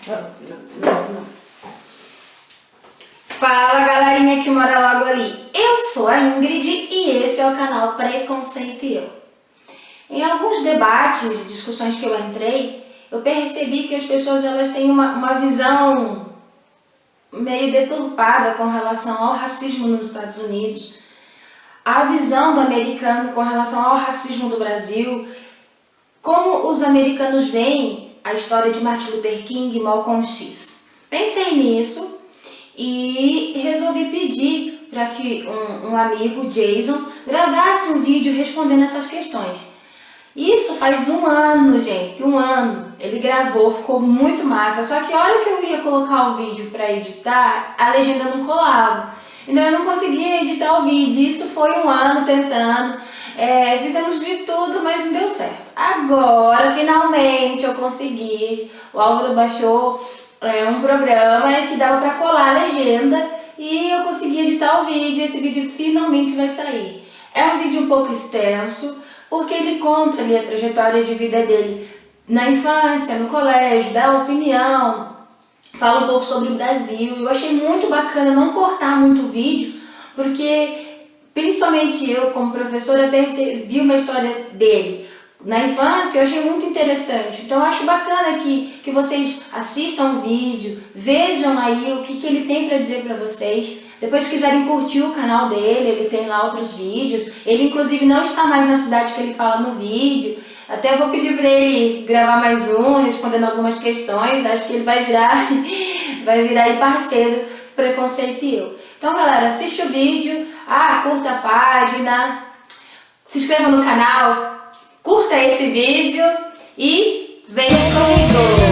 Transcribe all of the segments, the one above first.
Não. Fala, galerinha que mora logo ali. Eu sou a Ingrid e esse é o canal Preconceito e Eu. Em alguns debates, discussões que eu entrei, eu percebi que as pessoas elas têm uma visão meio deturpada com relação ao racismo nos Estados Unidos, a visão do americano com relação ao racismo do Brasil, como os americanos veem a história de Martin Luther King e Malcolm X. Pensei nisso e resolvi pedir para que um amigo, Jason, gravasse um vídeo respondendo essas questões. Isso faz um ano, gente, um ano. Ele gravou, ficou muito massa, só que a hora que eu ia colocar o vídeo para editar, a legenda não colava. Então eu não conseguia editar o vídeo, isso foi um ano tentando, fizemos de tudo, mas não deu certo. Agora, finalmente, eu consegui, o Álvaro baixou um programa que dava para colar a legenda e eu consegui editar o vídeo, esse vídeo finalmente vai sair. É um vídeo um pouco extenso, porque ele conta ali a trajetória de vida dele na infância, no colégio, dá opinião, fala um pouco sobre o Brasil. Eu achei muito bacana não cortar muito o vídeo, porque principalmente eu, como professora, vi uma história dele na infância, eu achei muito interessante. Então eu acho bacana que vocês assistam o vídeo, vejam aí o que ele tem para dizer para vocês. Depois, se quiserem curtir o canal dele, ele tem lá outros vídeos. Ele, inclusive, não está mais na cidade que ele fala no vídeo. Até vou pedir para ele gravar mais um, respondendo algumas questões. Acho que ele vai virar aí parceiro Preconceito e Eu. Então, galera, assiste o vídeo, curta a página, se inscreva no canal, curta esse vídeo e venha comigo!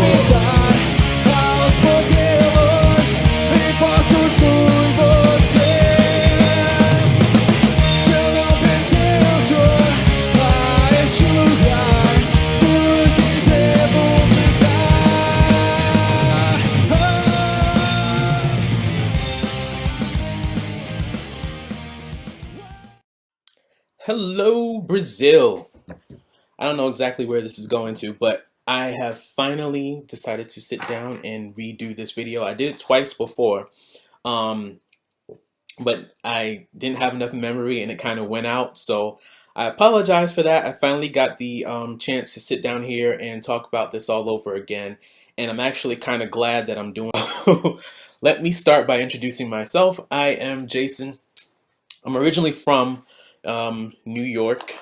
Hello, Brazil. I don't know exactly where this is going to, but I have finally decided to sit down and redo this video. I did it twice before, but I didn't have enough memory and it kind of went out, so I apologize for that. I finally got the chance to sit down here and talk about this all over again, and I'm actually kind of glad that I'm doing it. Let me start by introducing myself. I am Jason. I'm originally from New York,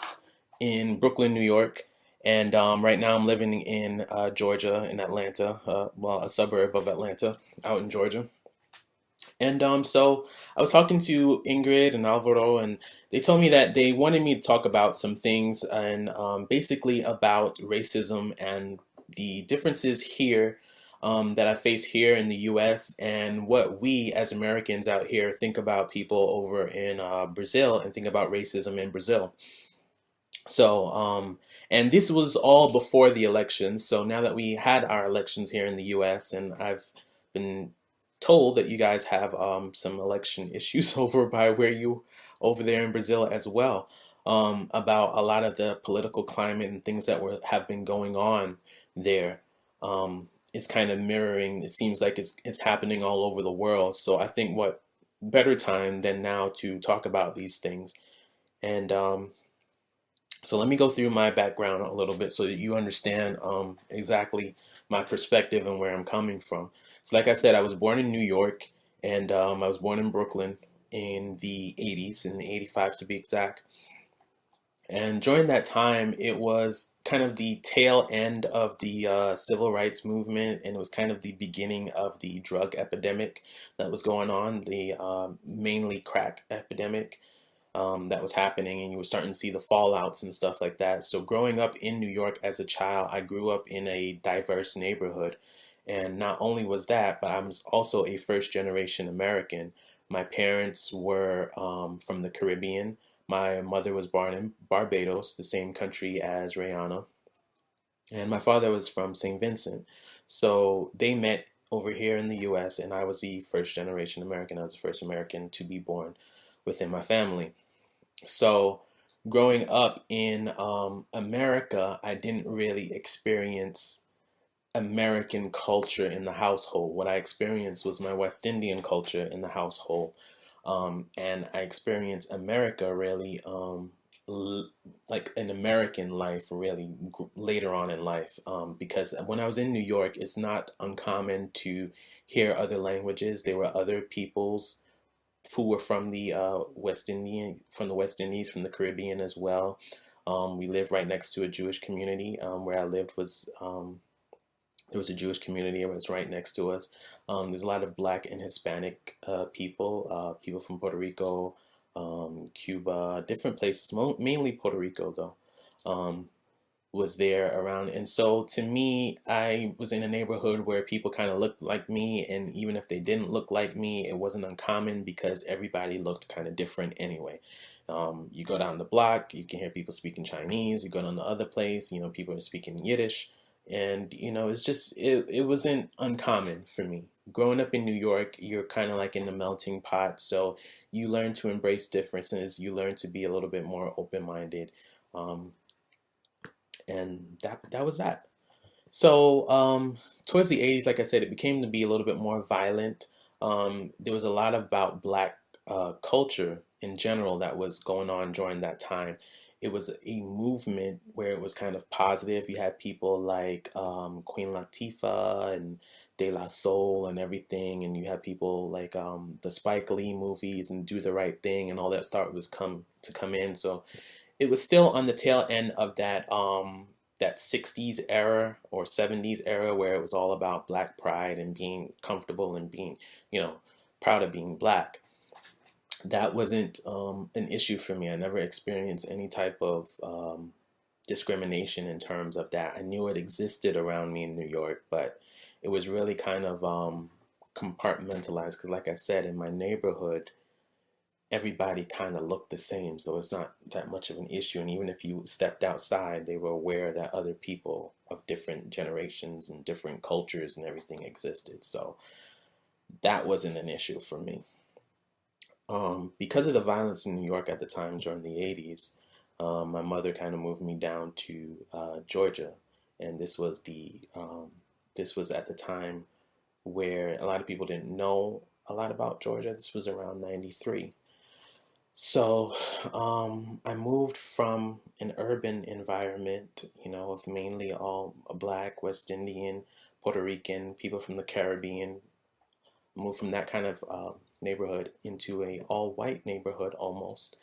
in Brooklyn, New York, and right now I'm living in Georgia, in Atlanta, a suburb of Atlanta, out in Georgia. And so I was talking to Ingrid and Alvaro, and they told me that they wanted me to talk about some things, and basically about racism and the differences here that I face here in the US, and what we as Americans out here think about people over in Brazil, and think about racism in Brazil. So, and this was all before the elections. So now that we had our elections here in the US, and I've been told that you guys have some election issues over there in Brazil as well, about a lot of the political climate and things that have been going on there. It's kind of mirroring. It seems like it's happening all over the world. So I think what better time than now to talk about these things. And so let me go through my background a little bit so that you understand exactly my perspective and where I'm coming from. So like I said, I was born in New York, and I was born in Brooklyn in the 80s, in 85 to be exact. And during that time, it was kind of the tail end of the civil rights movement, and it was kind of the beginning of the drug epidemic that was going on, the mainly crack epidemic that was happening, and you were starting to see the fallouts and stuff like that. So growing up in New York as a child, I grew up in a diverse neighborhood. And not only was that, but I was also a first generation American. My parents were from the Caribbean. My mother was born in Barbados, the same country as Rihanna. And my father was from St. Vincent. So they met over here in the US, and I was the first generation American. I was the first American to be born within my family. So growing up in America, I didn't really experience American culture in the household. What I experienced was my West Indian culture in the household. And I experienced America really, like an American life really later on in life. Because when I was in New York, it's not uncommon to hear other languages. There were other peoples who were from the West Indies, from the Caribbean as well. We lived right next to a Jewish community. Where I lived was there was a Jewish community. It was right next to us. There's a lot of Black and Hispanic people, people from Puerto Rico, Cuba, different places, mainly Puerto Rico though, was there around. And so to me, I was in a neighborhood where people kind of looked like me. And even if they didn't look like me, it wasn't uncommon because everybody looked kind of different anyway. You go down the block, you can hear people speaking Chinese. You go down the other place, people are speaking Yiddish. And it's just it wasn't uncommon for me. Growing up in New York, you're kind of like in the melting pot, so you learn to embrace differences. You learn to be a little bit more open-minded, um, and that was that. So towards the 80s, like I said, it became to be a little bit more violent. There was a lot about Black culture in general that was going on during that time. It was a movement where it was kind of positive. You had people like Queen Latifah and De La Soul and everything, and you had people like the Spike Lee movies and Do the Right Thing and all that start was come in. So it was still on the tail end of that 60s era or 70s era where it was all about Black pride and being comfortable and being, proud of being Black. That wasn't an issue for me. I never experienced any type of discrimination in terms of that. I knew it existed around me in New York, but it was really kind of compartmentalized because, like I said, in my neighborhood, everybody kind of looked the same, so it's not that much of an issue. And even if you stepped outside, they were aware that other people of different generations and different cultures and everything existed. So that wasn't an issue for me. Because of the violence in New York at the time during the 80s, my mother kind of moved me down to Georgia, and this was at the time where a lot of people didn't know a lot about Georgia. This was around 93. So I moved from an urban environment, of mainly all Black, West Indian, Puerto Rican, people from the Caribbean, moved from that kind of neighborhood into a all-white neighborhood almost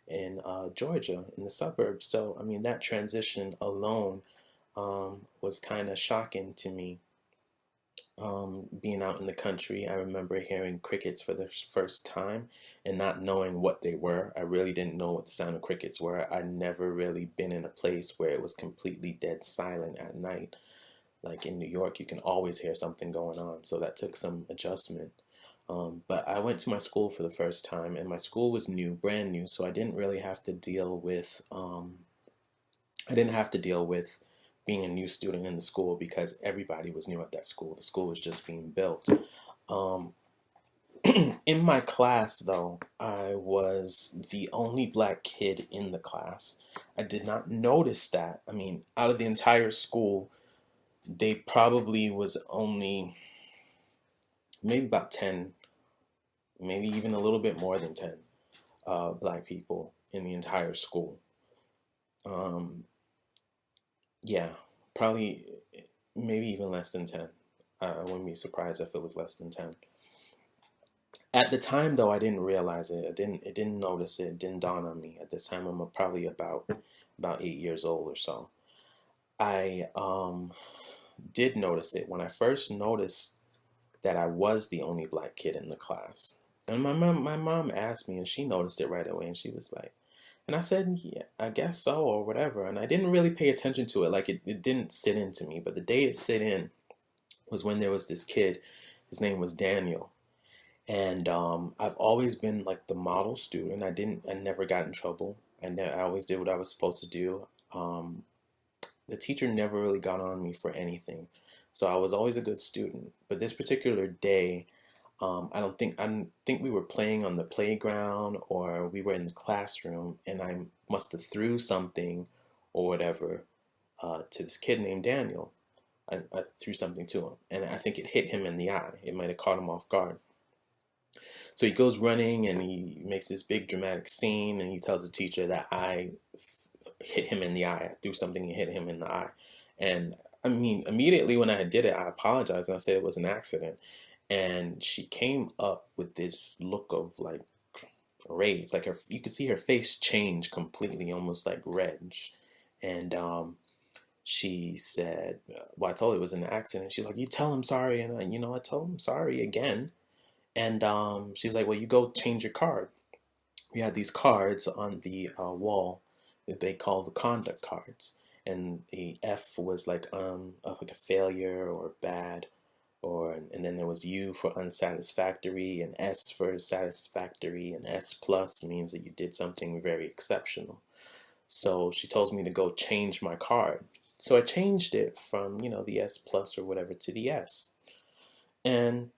in Georgia, in the suburbs. So, I mean, that transition alone was kind of shocking to me. Being out in the country, I remember hearing crickets for the first time and not knowing what they were. I really didn't know what the sound of crickets were. I'd never really been in a place where it was completely dead silent at night. Like in New York, you can always hear something going on. So that took some adjustment. But I went to my school for the first time, and my school was new, brand new, so I didn't really have to deal with being a new student in the school because everybody was new at that school. The school was just being built. Um, in my class, though, I was the only Black kid in the class. I did not notice that. I mean, out of the entire school, they probably was only maybe about 10, maybe even a little bit more than 10 Black people in the entire school. Um, yeah, probably maybe even less than 10. I wouldn't be surprised if it was less than 10. At the time, though, I didn't realize it. I didn't notice it. It didn't dawn on me. At this time, I'm probably about 8 years old or so. I did notice it when I first noticed that I was the only Black kid in the class. And my mom asked me, and she noticed it right away, and she was like, and I said, yeah, I guess so, or whatever. And I didn't really pay attention to it. Like it didn't sit into me. But the day it sit in was when there was this kid. His name was Daniel. And I've always been like the model student. I never got in trouble. I always did what I was supposed to do. The teacher never really got on me for anything. So I was always a good student. But this particular day, I don't think we were playing on the playground or we were in the classroom, and I must have threw something or whatever to this kid named Daniel. I threw something to him, and I think it hit him in the eye. It might have caught him off guard. So he goes running and he makes this big dramatic scene, and he tells the teacher that I hit him in the eye. I threw something and hit him in the eye. And I mean, immediately when I did it, I apologized and I said it was an accident. And she came up with this look of like rage, like you could see her face change completely, almost like red. And she said, well, I told her it was an accident. She's like, you tell him sorry. And I told him sorry again. And she was like, well, you go change your card. We had these cards on the wall that they call the conduct cards. And the F was like a failure or bad, and then there was U for unsatisfactory, and S for satisfactory, and S plus means that you did something very exceptional. So she tells me to go change my card. So I changed it from, the S plus or whatever to the S. And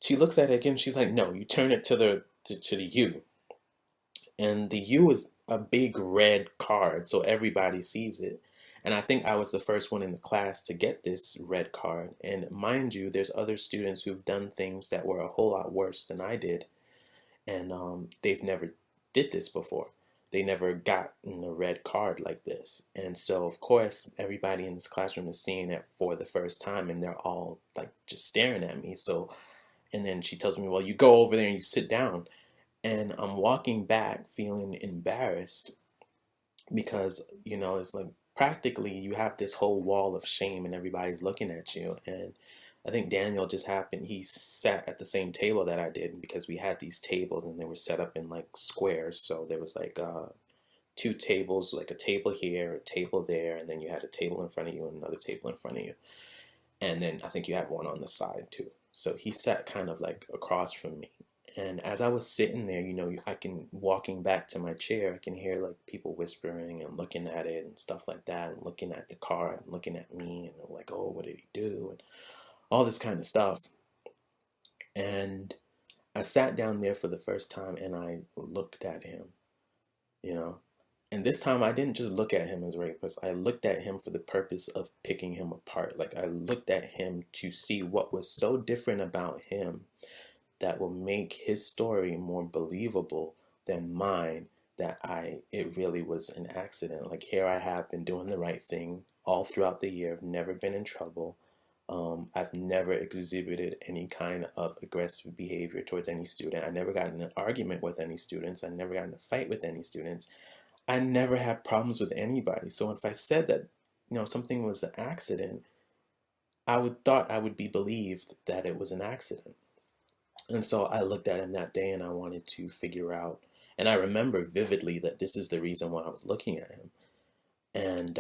she looks at it again. She's like, no, you turn it to the U. And the U is a big red card, so everybody sees it. And I think I was the first one in the class to get this red card. And mind you, there's other students who've done things that were a whole lot worse than I did. And they've never did this before. They never gotten a red card like this. And so, of course, everybody in this classroom is seeing it for the first time, and they're all like just staring at me. So, and then she tells me, well, you go over there and you sit down. And I'm walking back feeling embarrassed because, it's like practically you have this whole wall of shame and everybody's looking at you. And I think Daniel just happened, he sat at the same table that I did because we had these tables and they were set up in like squares. So there was like two tables, like a table here, a table there, and then you had a table in front of you and another table in front of you. And then I think you had one on the side too. So he sat kind of like across from me. And as I was sitting there, I can, walking back to my chair, I can hear like people whispering and looking at it and stuff like that, and looking at the card and looking at me, and they're like, oh, what did he do? And all this kind of stuff. And I sat down there for the first time and I looked at him, And this time I didn't just look at him as a regular person. I looked at him for the purpose of picking him apart. Like I looked at him to see what was so different about him that will make his story more believable than mine, that it really was an accident. Like here I have been doing the right thing all throughout the year. I've never been in trouble. I've never exhibited any kind of aggressive behavior towards any student. I never got in an argument with any students. I never got in a fight with any students. I never had problems with anybody. So if I said that, something was an accident, thought I would be believed that it was an accident. And so I looked at him that day and I wanted to figure out, and I remember vividly that this is the reason why I was looking at him. And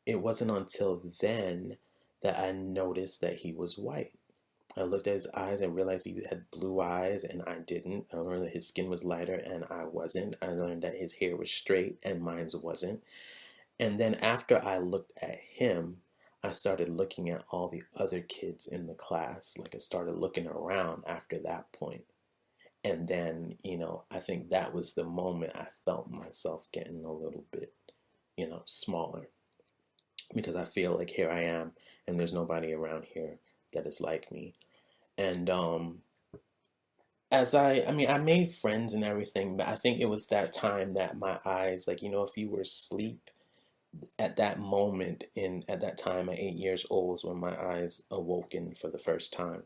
it wasn't until then that I noticed that he was white. I looked at his eyes and realized he had blue eyes and I didn't. I learned that his skin was lighter and I wasn't. I learned that his hair was straight and mine wasn't. And then after I looked at him, I started looking at all the other kids in the class. Like I started looking around after that point. And then, I think that was the moment I felt myself getting a little bit, smaller. Because I feel like here I am and there's nobody around here that is like me. And I made friends and everything, but I think it was that time that my eyes, like, if you were asleep, at that moment at that time at 8 years old was when my eyes awoken for the first time.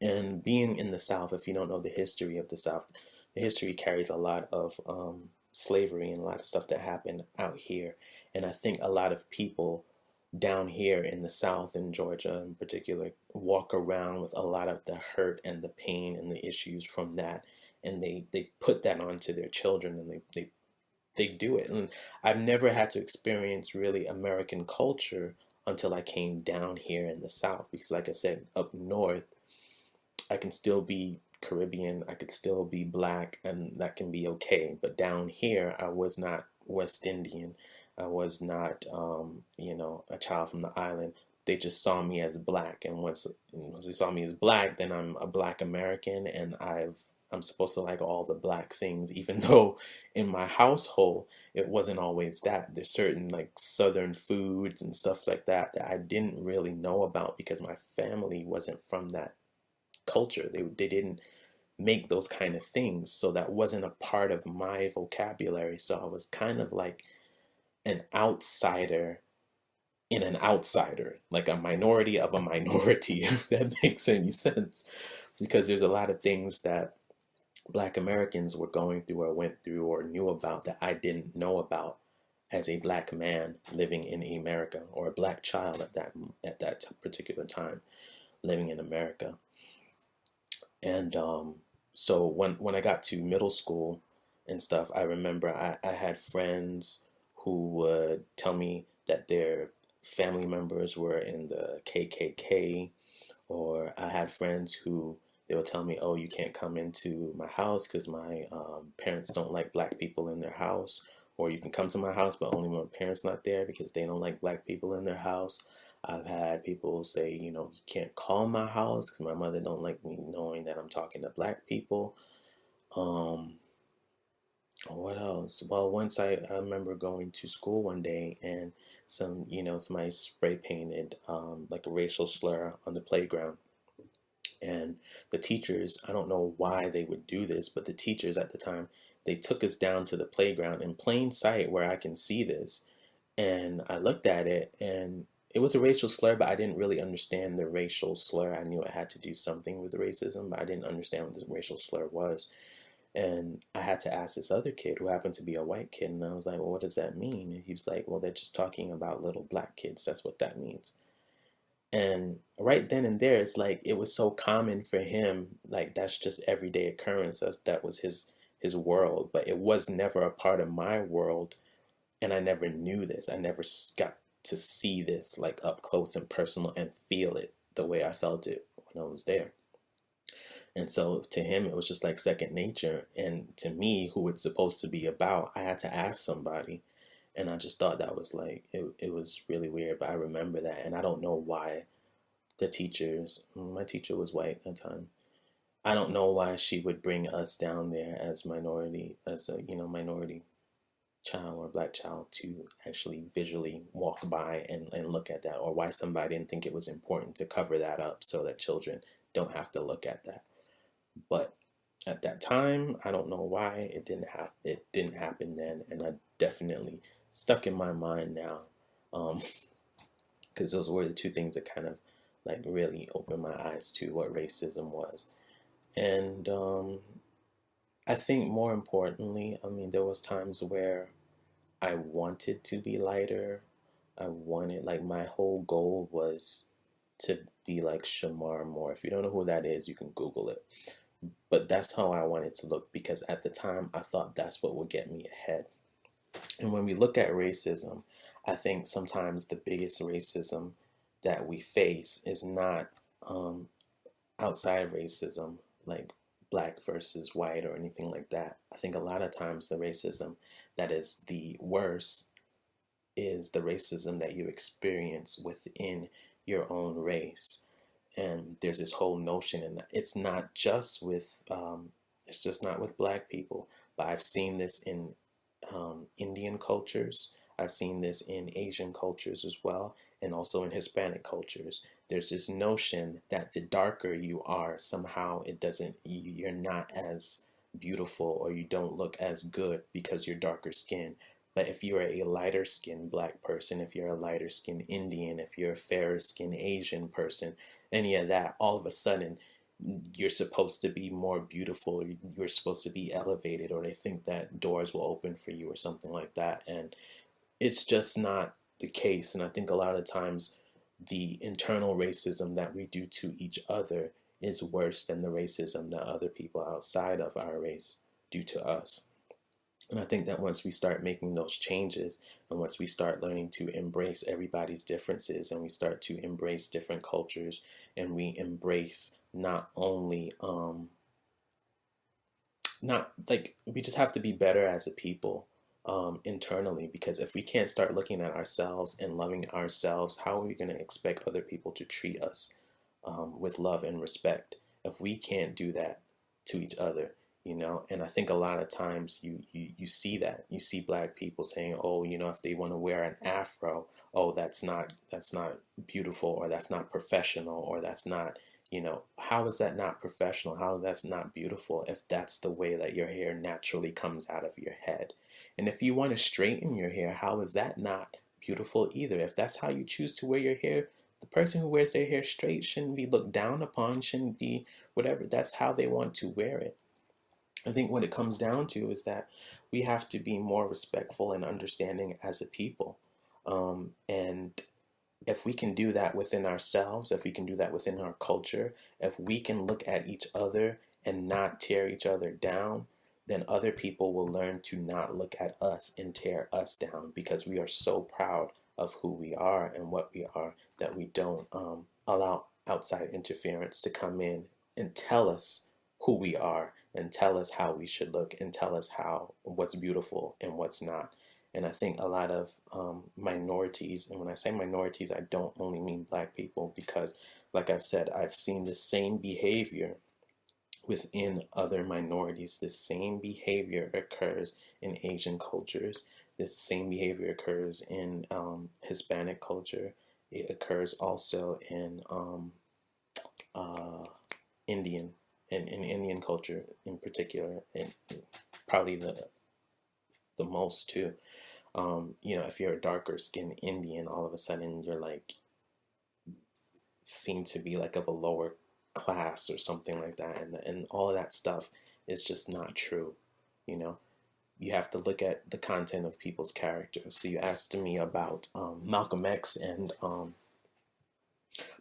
And being in the South, if you don't know the history of the South, the history carries a lot of slavery and a lot of stuff that happened out here. And I think a lot of people down here in the South, in Georgia in particular, walk around with a lot of the hurt and the pain and the issues from that. And they put that onto their children, and they do it. And I've never had to experience really American culture until I came down here in the South, because like I said, up north, I can still be Caribbean, I could still be black, and that can be okay. But down here, I was not West Indian. I was not, a child from the island. They just saw me as black. And once they saw me as black, then I'm a black American, and I've I'm supposed to like all the black things, even though in my household it wasn't always that. There's certain like southern foods and stuff like that that I didn't really know about because my family wasn't from that culture. They didn't make those kind of things, so that wasn't a part of my vocabulary. So I was kind of like an outsider in an outsider, like a minority of a minority, if that makes any sense. Because there's a lot of things that Black Americans were going through or went through or knew about that I didn't know about as a Black man living in America, or a Black child at that particular time living in America. And so when I got to middle school and stuff, I remember I had friends who would tell me that their family members were in the KKK, or I had friends who they would tell me, "Oh, you can't come into my house because my parents don't like black people in their house," or "You can come to my house, but only when my parents not there because they don't like black people in their house." I've had people say, "You can't call my house because my mother don't like me knowing that I'm talking to black people." Um, what else? Well, once I remember going to school one day and somebody spray painted like a racial slur on the playground. And the teachers, I don't know why they would do this, but the teachers at the time, they took us down to the playground in plain sight where I can see this. And I looked at it and it was a racial slur, but I didn't really understand the racial slur. I knew it had to do something with racism, but I didn't understand what the racial slur was. And I had to ask this other kid who happened to be a white kid, and I was like, "Well, what does that mean?" And he was like, "Well, they're just talking about little black kids. That's what that means." And right then and there, it's like it was so common for him, like that's just everyday occurrence. That was his world, but it was never a part of my world, and I never knew this. I never got to see this like up close and personal and feel it the way I felt it when I was there. And so to him, it was just like second nature. And to me, who it's supposed to be about, I had to ask somebody. And I just thought that was like, it was really weird. But I remember that. And I don't know why the teachers, my teacher was white at the time. I don't know why she would bring us down there as minority, as a, minority child or black child to actually visually walk by and look at that, or why somebody didn't think it was important to cover that up so that children don't have to look at that. But at that time, I don't know why it didn't happen then, and I definitely stuck in my mind now, because those were the two things that kind of like really opened my eyes to what racism was. And I think more importantly, I mean, there was times where I wanted to be lighter. I wanted, like, my whole goal was to be like Shamar Moore. If you don't know who that is, you can Google it. But that's how I wanted to look, because at the time I thought that's what would get me ahead. And when we look at racism, I think sometimes the biggest racism that we face is not um, outside racism, like black versus white or anything like that. I think a lot of times the racism that is the worst is the racism that you experience within your own race. And there's this whole notion, and it's just not with black people, but I've seen this in Indian cultures. I've seen this in Asian cultures as well, and also in Hispanic cultures. There's this notion that the darker you are, somehow you're not as beautiful, or you don't look as good because you're darker skinned. But if you're a lighter skinned black person, if you're a lighter skinned Indian, if you're a fairer skinned Asian person, any of that, all of a sudden you're supposed to be more beautiful, you're supposed to be elevated, or they think that doors will open for you or something like that. And it's just not the case. And I think a lot of times the internal racism that we do to each other is worse than the racism that other people outside of our race do to us. And I think that once we start making those changes, and once we start learning to embrace everybody's differences, and we start to embrace different cultures, and we embrace not only not like, we just have to be better as a people internally, because if we can't start looking at ourselves and loving ourselves, how are we going to expect other people to treat us with love and respect if we can't do that to each other? you know. And I think a lot of times you see that, you see black people saying, oh, you know, if they want to wear an afro, oh, that's not beautiful, or that's not professional, or that's not, you know, how is that not professional? How that's not beautiful if that's the way that your hair naturally comes out of your head? And if you want to straighten your hair, how is that not beautiful either? If that's how you choose to wear your hair, the person who wears their hair straight shouldn't be looked down upon, shouldn't be whatever. That's how they want to wear it. I think what it comes down to is that we have to be more respectful and understanding as a people. And if we can do that within ourselves, if we can do that within our culture, if we can look at each other and not tear each other down, then other people will learn to not look at us and tear us down, because we are so proud of who we are and what we are that we don't allow outside interference to come in and tell us who we are and tell us how we should look and tell us how what's beautiful and what's not. And I think a lot of minorities, and when I say minorities, I don't only mean black people, because like I've said, I've seen the same behavior within other minorities. The same behavior occurs in Asian cultures. This same behavior occurs in Hispanic culture. It occurs also in Indian, and in Indian culture in particular, and probably the most too. You know, if you're a darker skinned Indian, all of a sudden you're like seen to be like of a lower class or something like that, and all of that stuff is just not true. You know, you have to look at the content of people's characters. So you asked me about Malcolm X and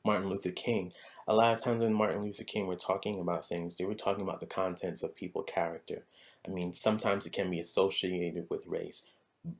Martin Luther King. A lot of times when Martin Luther King were talking about things, they were talking about the contents of people's character. I mean, sometimes it can be associated with race,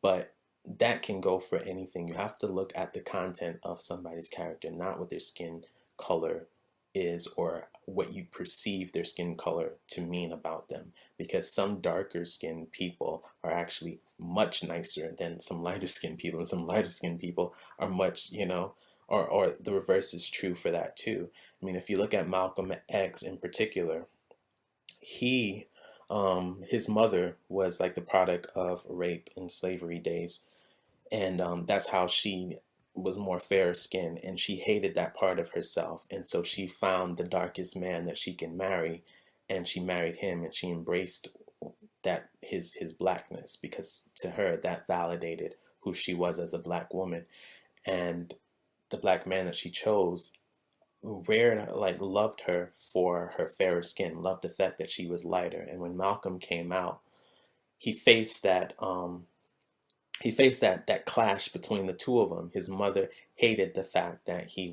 but that can go for anything. You have to look at the content of somebody's character, not what their skin color is or what you perceive their skin color to mean about them. Because some darker skinned people are actually much nicer than some lighter skinned people, and some lighter skinned people are much, you know, or the reverse is true for that too. I mean, if you look at Malcolm X in particular, he his mother was like the product of rape and slavery days, and that's how she was more fair skinned, and she hated that part of herself, and so she found the darkest man that she can marry, and she married him, and she embraced that his blackness, because to her that validated who she was as a black woman. And the black man that she chose loved her for her fairer skin, loved the fact that she was lighter. And when Malcolm came out, he faced that that clash between the two of them. His mother hated the fact that he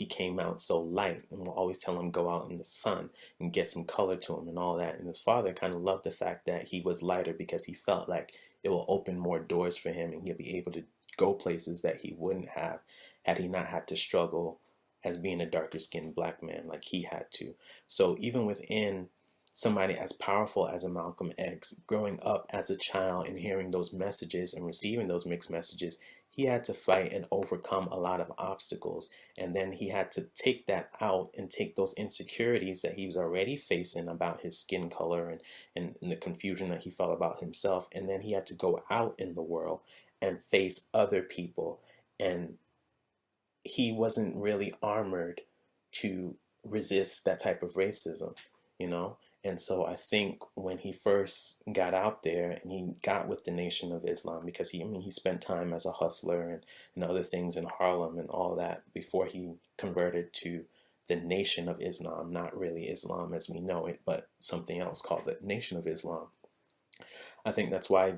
came out so light, and will always tell him go out in the sun and get some color to him and all that. And his father kind of loved the fact that he was lighter, because he felt like it will open more doors for him, and he'll be able to go places that he wouldn't have had he not had to struggle as being a darker skinned black man like he had to. So even within somebody as powerful as a Malcolm X, growing up as a child and hearing those messages and receiving those mixed messages, he had to fight and overcome a lot of obstacles. And then he had to take that out and take those insecurities that he was already facing about his skin color and the confusion that he felt about himself. And then he had to go out in the world and face other people. And he wasn't really armored to resist that type of racism, you know? And so I think when he first got out there and he got with the Nation of Islam, because he spent time as a hustler and other things in Harlem and all that before he converted to the Nation of Islam, not really Islam as we know it, but something else called the Nation of Islam. I think that's why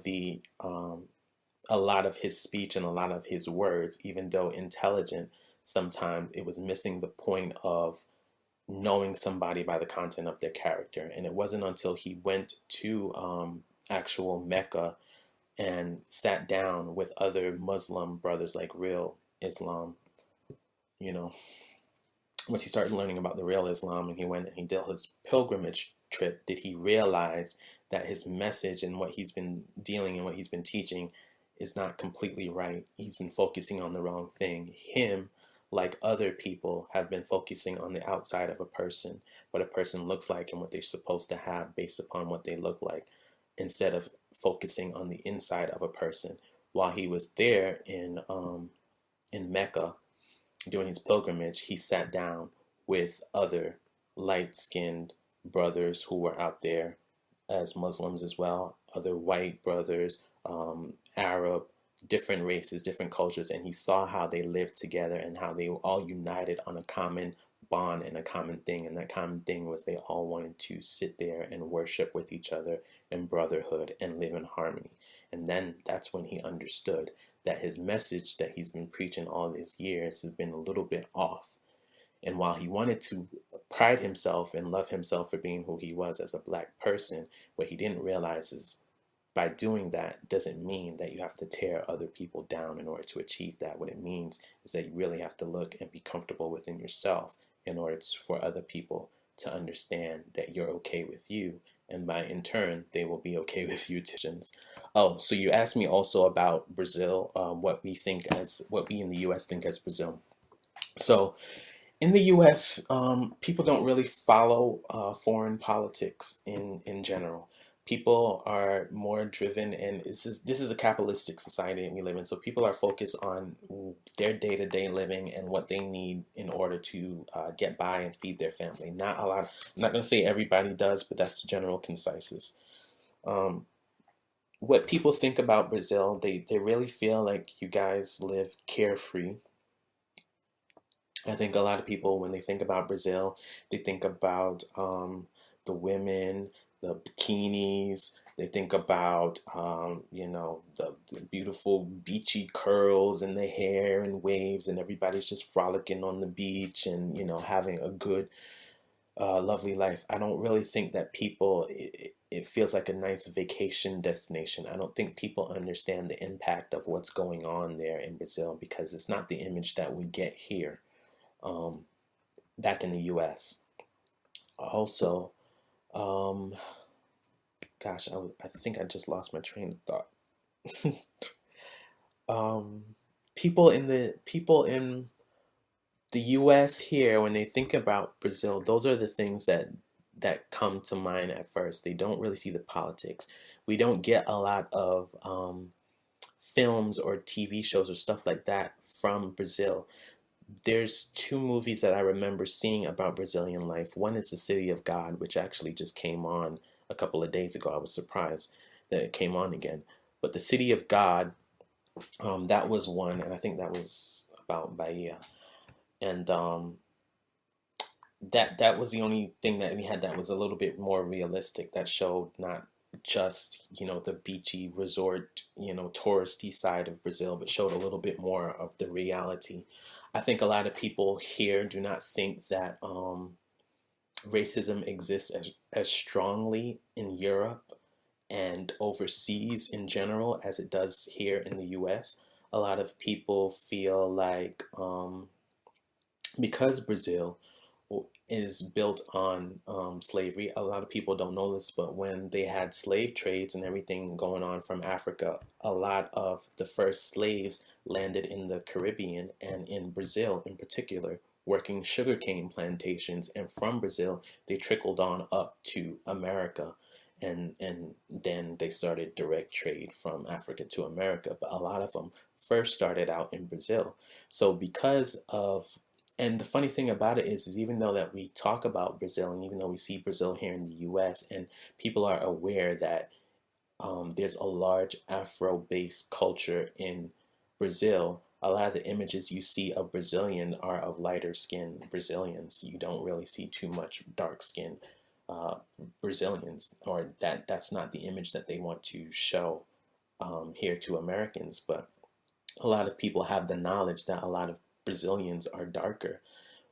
a lot of his speech and a lot of his words, even though intelligent, sometimes it was missing the point of knowing somebody by the content of their character. And it wasn't until he went to actual Mecca and sat down with other Muslim brothers, like real Islam, you know, once he started learning about the real Islam and he went and he did his pilgrimage trip, did he realize that his message and what he's been dealing and what he's been teaching is not completely right. He's been focusing on the wrong thing. Him, like other people have been focusing on the outside of a person, what a person looks like and what they're supposed to have based upon what they look like, instead of focusing on the inside of a person. While he was there in Mecca during his pilgrimage, he sat down with other light-skinned brothers who were out there as Muslims as well, other white brothers, Arab, different races, different cultures, and he saw how they lived together and how they were all united on a common bond and a common thing. And that common thing was they all wanted to sit there and worship with each other in brotherhood and live in harmony. And then that's when he understood that his message that he's been preaching all these years has been a little bit off. And while he wanted to pride himself and love himself for being who he was as a black person, what he didn't realize is by doing that doesn't mean that you have to tear other people down in order to achieve that. What it means is that you really have to look and be comfortable within yourself in order for other people to understand that you're okay with you. And by in turn, they will be okay with you too. Oh, so you asked me also about Brazil, what we in the U.S. think as Brazil. So in the U.S., people don't really follow foreign politics in general. People are more driven, and this is a capitalistic society that we live in. So people are focused on their day-to-day living and what they need in order to get by and feed their family. Not a lot. I'm not going to say everybody does, but that's the general consensus. What people think about Brazil, they really feel like you guys live carefree. I think a lot of people, when they think about Brazil, they think about the women, the bikinis. They think about, the beautiful beachy curls in the hair and waves, and everybody's just frolicking on the beach and, having a good, lovely life. I don't really think that it feels like a nice vacation destination. I don't think people understand the impact of what's going on there in Brazil, because it's not the image that we get here. Back in the US. Also, gosh, I think I just lost my train of thought. People in the US here, when they think about Brazil, those are the things that come to mind at first. They don't really see the politics. We don't get a lot of films or TV shows or stuff like that from Brazil. There's two movies that I remember seeing about Brazilian life. One is The City of God, which actually just came on a couple of days ago. I was surprised that it came on again. But The City of God, that was one, and I think that was about Bahia. And that was the only thing that we had that was a little bit more realistic, that showed not just, the beachy resort, touristy side of Brazil, but showed a little bit more of the reality. I think a lot of people here do not think that racism exists as strongly in Europe and overseas in general as it does here in the US. A lot of people feel like because Brazil is built on slavery. A lot of people don't know this, but when they had slave trades and everything going on from Africa, a lot of the first slaves landed in the Caribbean and in Brazil in particular, working sugarcane plantations. And from Brazil, they trickled on up to America. And then they started direct trade from Africa to America. But a lot of them first started out in Brazil. So and the funny thing about it is even though that we talk about Brazil, and even though we see Brazil here in the U.S., and people are aware that there's a large Afro-based culture in Brazil, a lot of the images you see of Brazilian are of lighter skinned Brazilians. You don't really see too much dark skinned Brazilians, or that's not the image that they want to show here to Americans. But a lot of people have the knowledge that a lot of Brazilians are darker.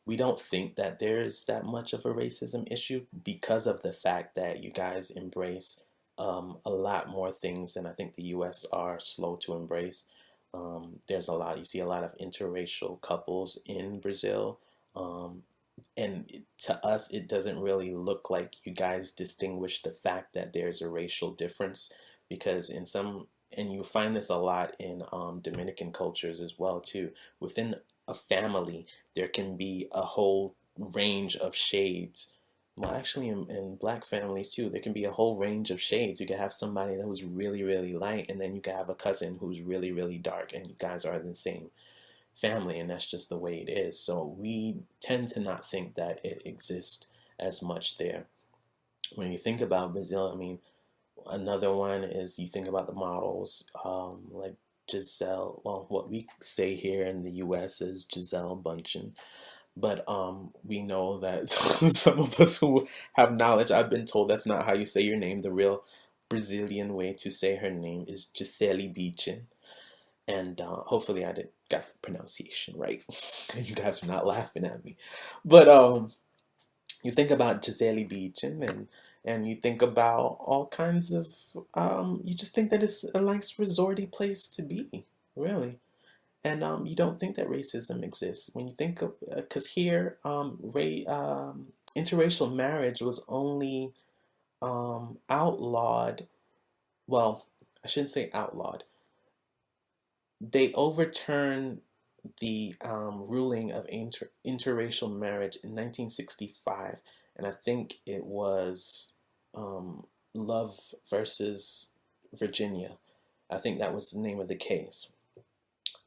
We don't think that there's that much of a racism issue because of the fact that you guys embrace a lot more things than I think the US are slow to embrace. You see a lot of interracial couples in Brazil. And to us, it doesn't really look like you guys distinguish the fact that there's a racial difference, because and you find this a lot in Dominican cultures as well too. Within a family, there can be a whole range of shades. Well, actually, in black families too, there can be a whole range of shades. You can have somebody that was really, really light, and then you can have a cousin who's really, really dark, and you guys are the same family, and that's just the way it is. So we tend to not think that it exists as much there. When you think about Brazil, I mean, another one is you think about the models, like Giselle, well, what we say here in the US is Giselle Bundchen. But we know that some of us who have knowledge, I've been told that's not how you say your name. The real Brazilian way to say her name is Gisele Bündchen. And hopefully I got the pronunciation right. You guys are not laughing at me. But you think about Gisele Bündchen, and you think about all kinds of, you just think that it's a nice resorty place to be, really. And you don't think that racism exists. When you think of, because here, interracial marriage was only outlawed, well, I shouldn't say outlawed. They overturned the ruling of interracial marriage in 1965, and I think it was Love versus Virginia. I think that was the name of the case.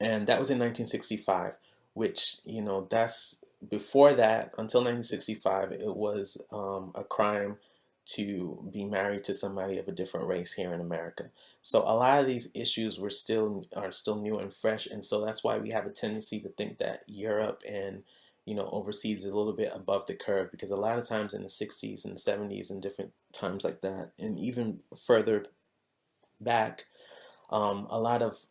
And that was in 1965, which, you know, that's before that, until 1965, it was a crime to be married to somebody of a different race here in America. So a lot of these issues are still new and fresh, and so that's why we have a tendency to think that Europe and, you know, overseas is a little bit above the curve, because a lot of times in the 60s and 70s and different times like that, and even further back, a lot of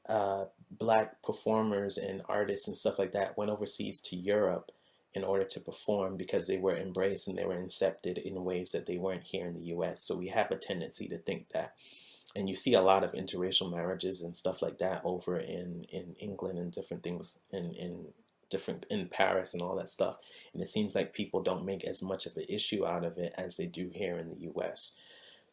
black performers and artists and stuff like that went overseas to Europe in order to perform, because they were embraced and they were accepted in ways that they weren't here in the US. So we have a tendency to think that. And you see a lot of interracial marriages and stuff like that over in England and different things in Paris and all that stuff. And it seems like people don't make as much of an issue out of it as they do here in the US.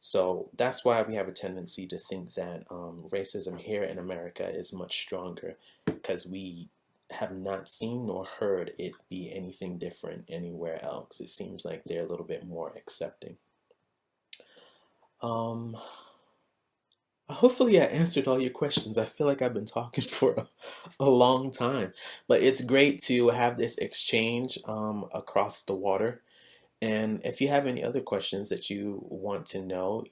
So that's why we have a tendency to think that racism here in America is much stronger, because we have not seen nor heard it be anything different anywhere else. It seems like they're a little bit more accepting. Hopefully I answered all your questions. I feel like I've been talking for a long time, but it's great to have this exchange across the water. And if you have any other questions that you want to know,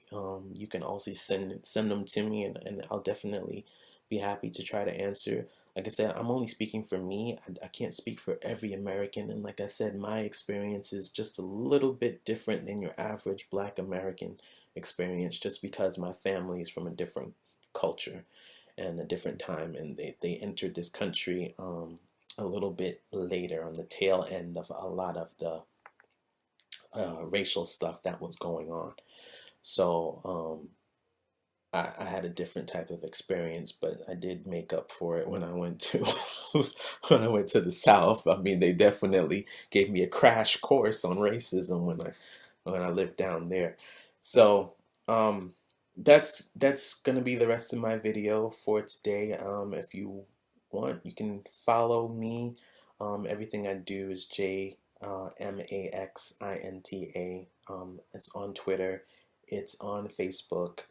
you can also send them to me, and I'll definitely be happy to try to answer. Like I said, I'm only speaking for me. I can't speak for every American. And like I said, my experience is just a little bit different than your average Black American experience, just because my family is from a different culture and a different time. And they entered this country a little bit later, on the tail end of a lot of the racial stuff that was going on. So I had a different type of experience, but I did make up for it when I went to when I went to the South. I mean, they definitely gave me a crash course on racism when I lived down there. So that's gonna be the rest of my video for today. If you want, you can follow me. Everything I do is Maxinta. It's on Twitter, it's on Facebook,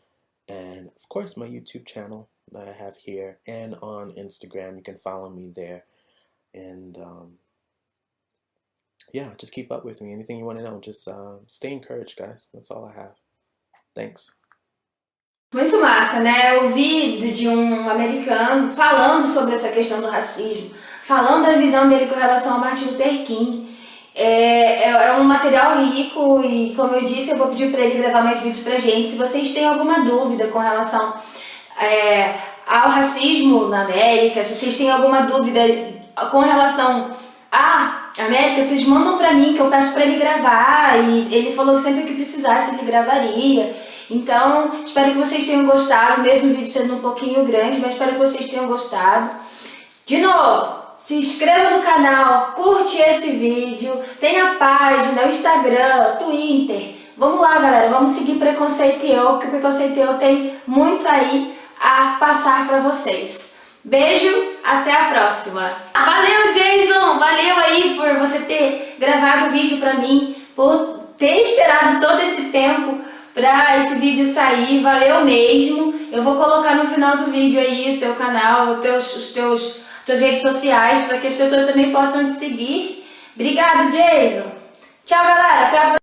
and of course my YouTube channel that I have here, and on Instagram. You can follow me there. And yeah, just keep up with me. Anything you want to know, just stay encouraged, guys. That's all I have. Thanks. Muito massa, né? Eu vi de um americano falando sobre essa questão do racismo, falando da visão dele com relação ao Martin Luther King. É um material rico e, como eu disse, eu vou pedir para ele gravar mais vídeos pra gente. Se vocês têm alguma dúvida com relação ao racismo na América, se vocês têm alguma dúvida com relação à América, vocês mandam pra mim, que eu peço pra ele gravar, e ele falou que sempre que precisasse ele gravaria. Então, espero que vocês tenham gostado, mesmo o vídeo sendo um pouquinho grande, mas espero que vocês tenham gostado. De novo, se inscreva no canal, curte esse vídeo, tem a página, o Instagram, Twitter. Vamos lá, galera, vamos seguir Preconceito e Eu, porque Preconceito e Eu tem muito aí a passar para vocês. Beijo, até a próxima. Valeu, Jason! Valeu aí por você ter gravado o vídeo pra mim, por ter esperado todo esse tempo pra esse vídeo sair. Valeu mesmo. Eu vou colocar no final do vídeo aí o teu canal, tuas redes sociais, para que as pessoas também possam te seguir. Obrigado, Jason! Tchau, galera! Até a próxima!